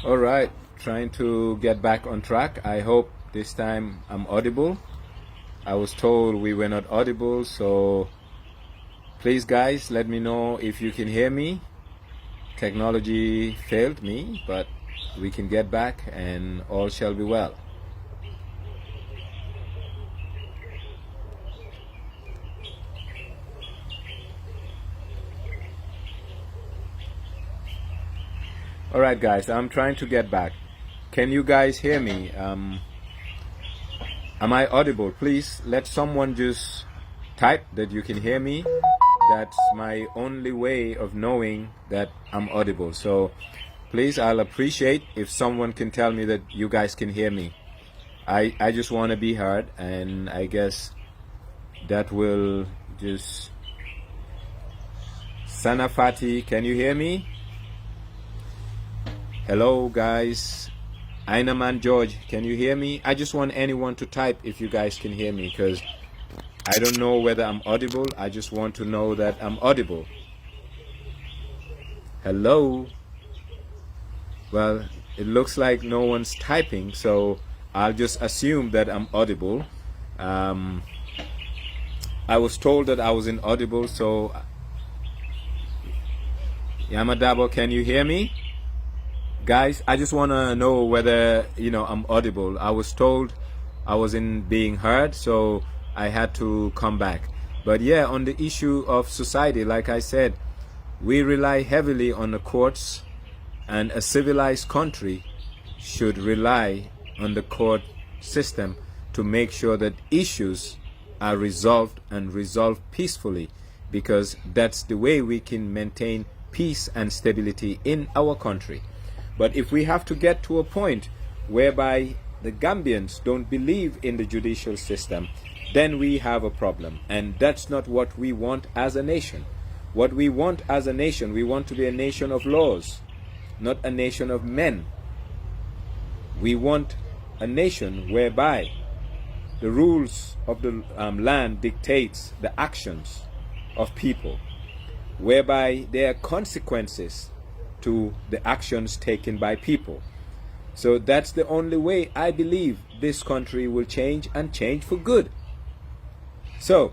All right, trying to get back on track. I hope this time I'm audible. I was told we were not audible, so please guys, let me know if you can hear me. Technology failed me, but we can get back and all shall be well. All right guys, I'm trying to get back. Can you guys hear me? Am I audible? Please let someone just type that you can hear me. That's my only way of knowing that I'm audible. So please, I'll appreciate if someone can tell me that you guys can hear me. I just want to be heard, and I guess that will just... Sanafati, can you hear me? Hello guys. Ainaman George, can you hear me? I just want anyone to type if you guys can hear me, because I don't know whether I'm audible. I just want to know that I'm audible. Hello? Well, it looks like no one's typing, so I'll just assume that I'm audible. I was told that I was inaudible, so Yamadabo, can you hear me? Guys, I just want to know whether, I'm audible. I was told I wasn't being heard, so I had to come back. But yeah, on the issue of society, like I said, we rely heavily on the courts, and a civilized country should rely on the court system to make sure that issues are resolved and resolved peacefully, because that's the way we can maintain peace and stability in our country. But if we have to get to a point whereby the Gambians don't believe in the judicial system, then we have a problem. And that's not what we want as a nation. What we want as a nation, we want to be a nation of laws, not a nation of men. We want a nation whereby the rules of the land dictates the actions of people, whereby there are consequences to the actions taken by people. So that's the only way I believe this country will change, and change for good. So,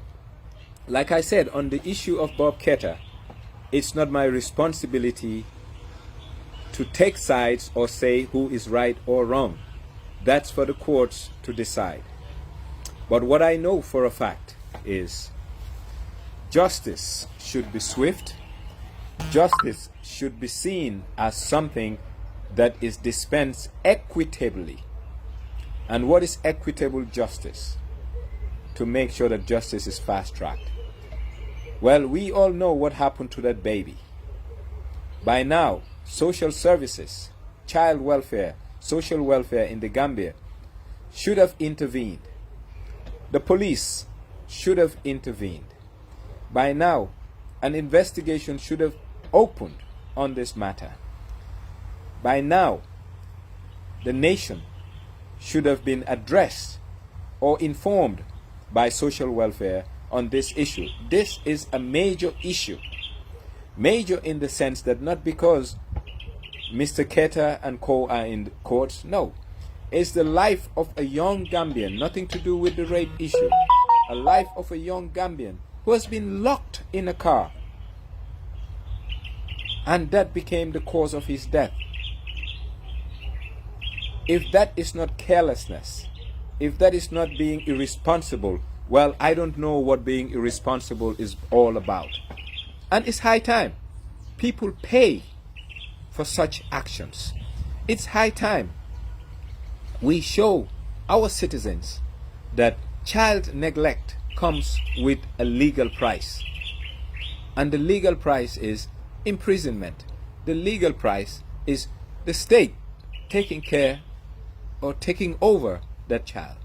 like I said, on the issue of Bob Ketter, it's not my responsibility to take sides or say who is right or wrong. That's for the courts to decide. But what I know for a fact is justice should be swift. Justice should be seen as something that is dispensed equitably. And what is equitable justice? To make sure that justice is fast-tracked. Well, we all know what happened to that baby. By now, social services, child welfare, social welfare in the Gambia should have intervened. The police should have intervened. By now, an investigation should have opened on this matter. By now, the nation should have been addressed or informed by social welfare on this issue. This is a major issue. Major in the sense that not because Mr. Ketter and co are in the courts, no. It's the life of a young Gambian, nothing to do with the rape issue. A life of a young Gambian who has been locked in a car, and that became the cause of his death. If that is not carelessness, if that is not being irresponsible, well, I don't know what being irresponsible is all about. And it's high time. People pay for such actions. It's high time we show our citizens that child neglect comes with a legal price. And the legal price is imprisonment. The legal price is the state taking care or taking over that child.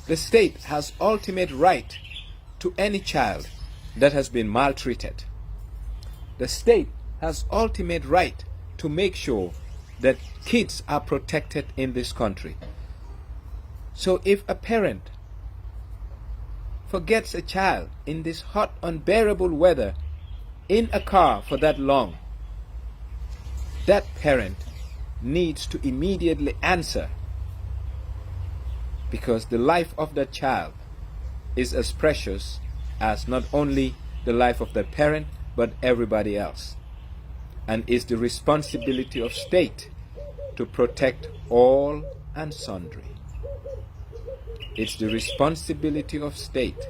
The state has ultimate right to any child that has been maltreated. The state has ultimate right to make sure that kids are protected in this country. So if a parent forgets a child in this hot, unbearable weather in a car for that long, that parent needs to immediately answer, because the life of that child is as precious as not only the life of that parent but everybody else, and is the responsibility of state to protect all and sundry. It's the responsibility of state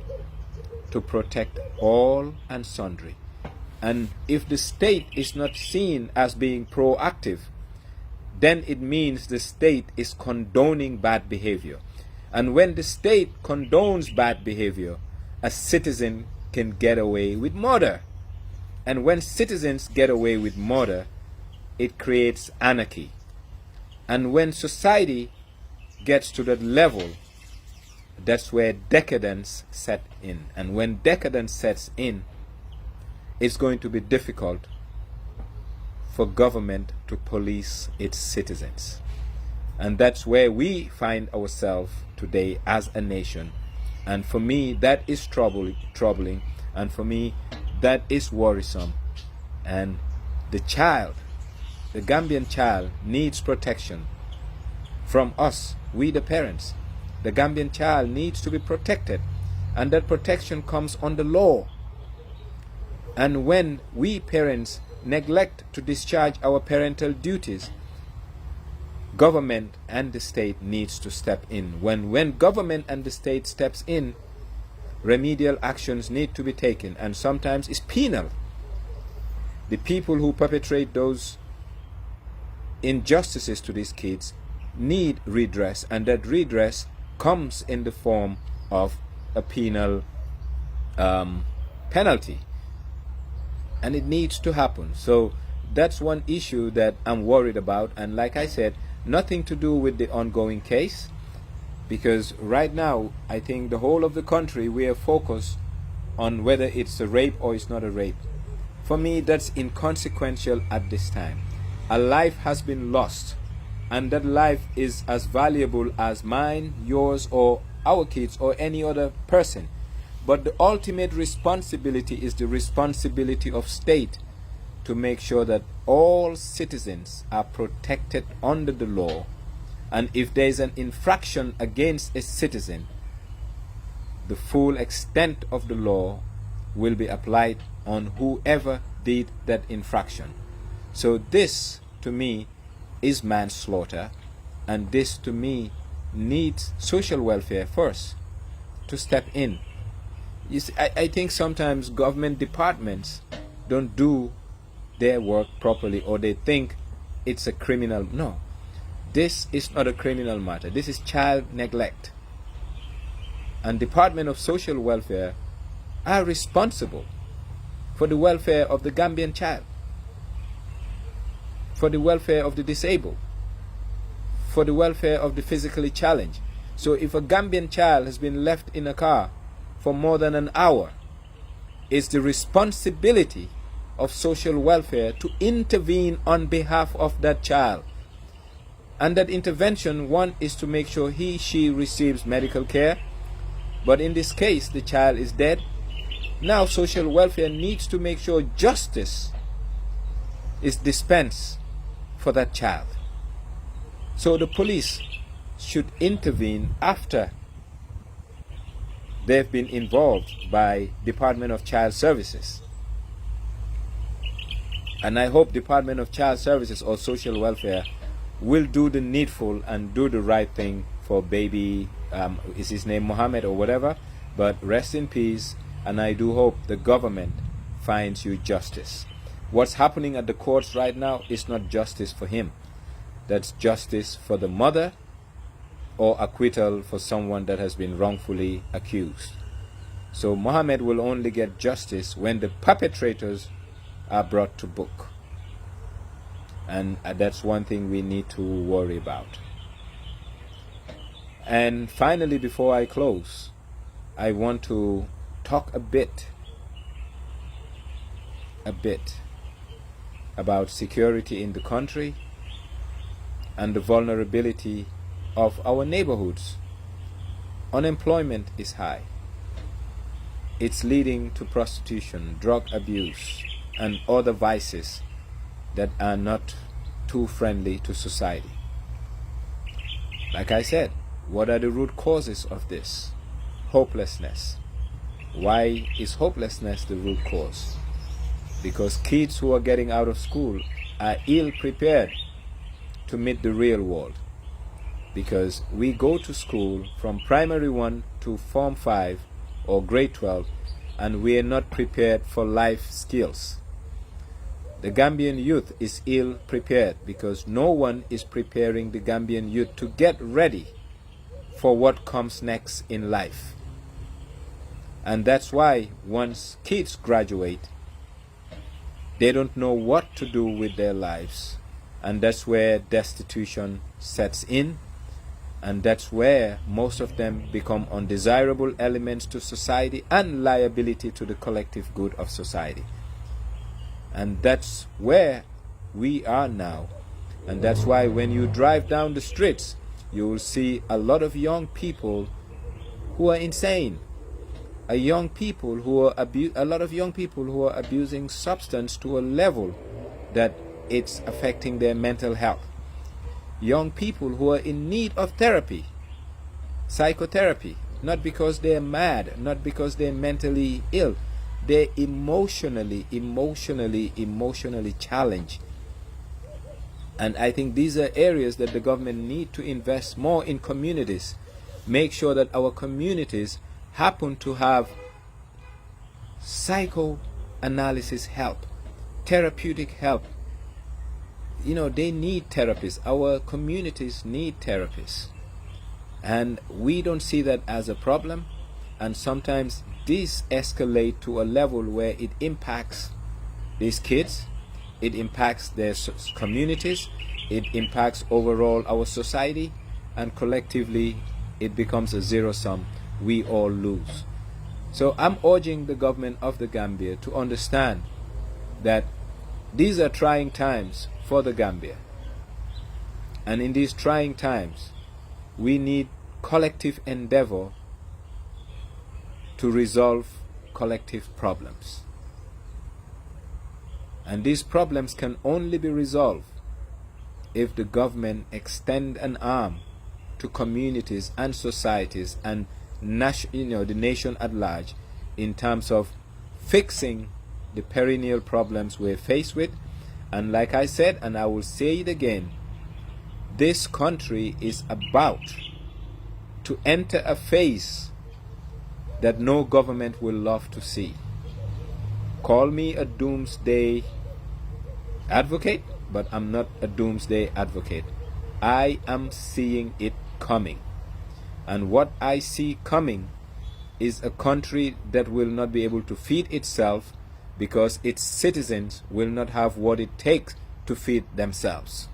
to protect all and sundry. And if the state is not seen as being proactive, then it means the state is condoning bad behavior. And when the state condones bad behavior, a citizen can get away with murder. And when citizens get away with murder, it creates anarchy. And when society gets to that level, that's where decadence sets in. And when decadence sets in, it's going to be difficult for government to police its citizens. And that's where we find ourselves today as a nation. And for me, that is troubling. And for me, that is worrisome. And the child, the Gambian child, needs protection from us, we the parents. The Gambian child needs to be protected. And that protection comes under law. And when we parents neglect to discharge our parental duties, government and the state needs to step in. When government and the state steps in, remedial actions need to be taken, and sometimes it's penal. The people who perpetrate those injustices to these kids need redress, and that redress comes in the form of a penal penalty. And it needs to happen. So that's one issue that I'm worried about. And like I said, nothing to do with the ongoing case, because right now I think the whole of the country, we are focused on whether it's a rape or it's not a rape. For me, that's inconsequential at this time. A life has been lost, and that life is as valuable as mine, yours, or our kids, or any other person. But the ultimate responsibility is the responsibility of state to make sure that all citizens are protected under the law. And if there is an infraction against a citizen, the full extent of the law will be applied on whoever did that infraction. So this, to me, is manslaughter, and this, to me, needs social welfare first to step in. You see, I think sometimes government departments don't do their work properly, or they think it's a criminal. No, this is not a criminal matter. This is child neglect. And Department of Social Welfare are responsible for the welfare of the Gambian child, for the welfare of the disabled, for the welfare of the physically challenged. So if a Gambian child has been left in a car for more than an hour, it's the responsibility of social welfare to intervene on behalf of that child. And that intervention, one, is to make sure she receives medical care. But in this case, the child is dead. Now social welfare needs to make sure justice is dispensed for that child. So the police should intervene after they've been involved by Department of Child Services. And I hope Department of Child Services or Social Welfare will do the needful and do the right thing for baby, is his name Mohammed or whatever, but rest in peace. And I do hope the government finds you justice. What's happening at the courts right now is not justice for him. That's justice for the mother, or acquittal for someone that has been wrongfully accused. So Mohammed will only get justice when the perpetrators are brought to book. And that's one thing we need to worry about. And finally, before I close, I want to talk a bit about security in the country and the vulnerability of our neighborhoods. Unemployment is high. It's leading to prostitution, drug abuse, and other vices that are not too friendly to society. Like I said, what are the root causes of this? Hopelessness. Why is hopelessness the root cause? Because kids who are getting out of school are ill prepared to meet the real world. Because we go to school from primary 1 to form 5 or grade 12 and we are not prepared for life skills. The Gambian youth is ill prepared because no one is preparing the Gambian youth to get ready for what comes next in life. And that's why once kids graduate, they don't know what to do with their lives. And that's where destitution sets in. And that's where most of them become undesirable elements to society and liability to the collective good of society. And that's where we are now. And that's why when you drive down the streets, you will see a lot of young people who are insane. A lot of young people who are abusing substance to a level that it's affecting their mental health. Young people who are in need of therapy, psychotherapy, not because they're mad, not because they're mentally ill. They're emotionally challenged. And I think these are areas that the government need to invest more in communities. Make sure that our communities happen to have psychoanalysis help, therapeutic help. You know, they need therapists. Our communities need therapists. And we don't see that as a problem. And sometimes this escalates to a level where it impacts these kids, it impacts their communities, it impacts overall our society, and collectively it becomes a zero sum. We all lose. So I'm urging the government of the Gambia to understand that these are trying times for the Gambia. And in these trying times, we need collective endeavor to resolve collective problems. And these problems can only be resolved if the government extend an arm to communities and societies and the nation at large in terms of fixing the perennial problems we're faced with. And like I said, and I will say it again, this country is about to enter a phase that no government will love to see. Call me a doomsday advocate, but I'm not a doomsday advocate. I am seeing it coming. And what I see coming is a country that will not be able to feed itself because its citizens will not have what it takes to feed themselves,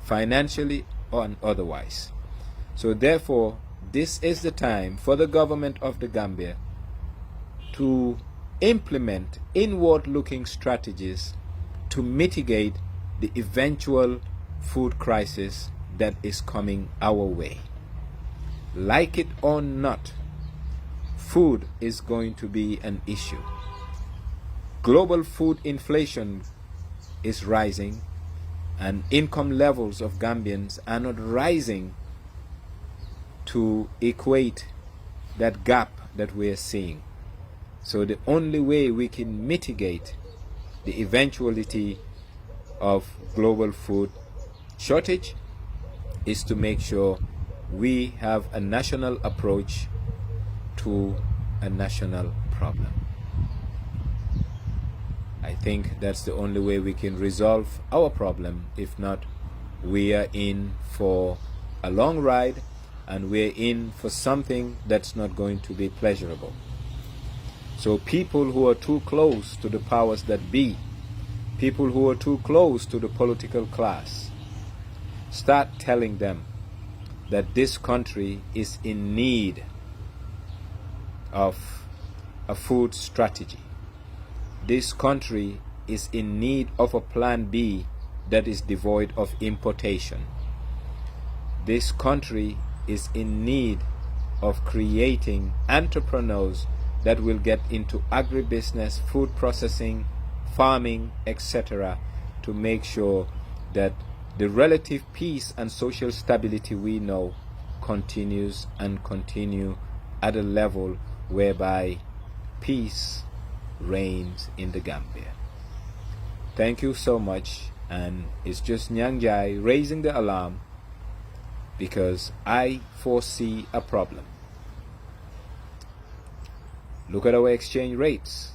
financially or otherwise. So therefore, this is the time for the government of the Gambia to implement inward-looking strategies to mitigate the eventual food crisis that is coming our way. Like it or not, food is going to be an issue. Global food inflation is rising, and income levels of Gambians are not rising to equate that gap that we are seeing. So the only way we can mitigate the eventuality of global food shortage is to make sure we have a national approach to a national problem. I think that's the only way we can resolve our problem. If not, we are in for a long ride, and we're in for something that's not going to be pleasurable. So people who are too close to the powers that be, people who are too close to the political class, start telling them that this country is in need of a food strategy. This country is in need of a plan B that is devoid of importation. This country is in need of creating entrepreneurs that will get into agribusiness, food processing, farming, etc., to make sure that the relative peace and social stability we know continues and continue at a level whereby peace reigns in the Gambia. Thank you so much, and it's just Njang Njie raising the alarm because I foresee a problem. Look at our exchange rates.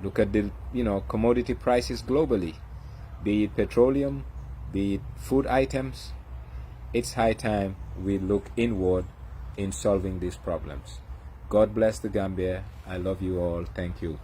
Look at the commodity prices globally, be it petroleum, be it food items. It's high time we look inward in solving these problems. God bless the Gambia. I love you all. Thank you.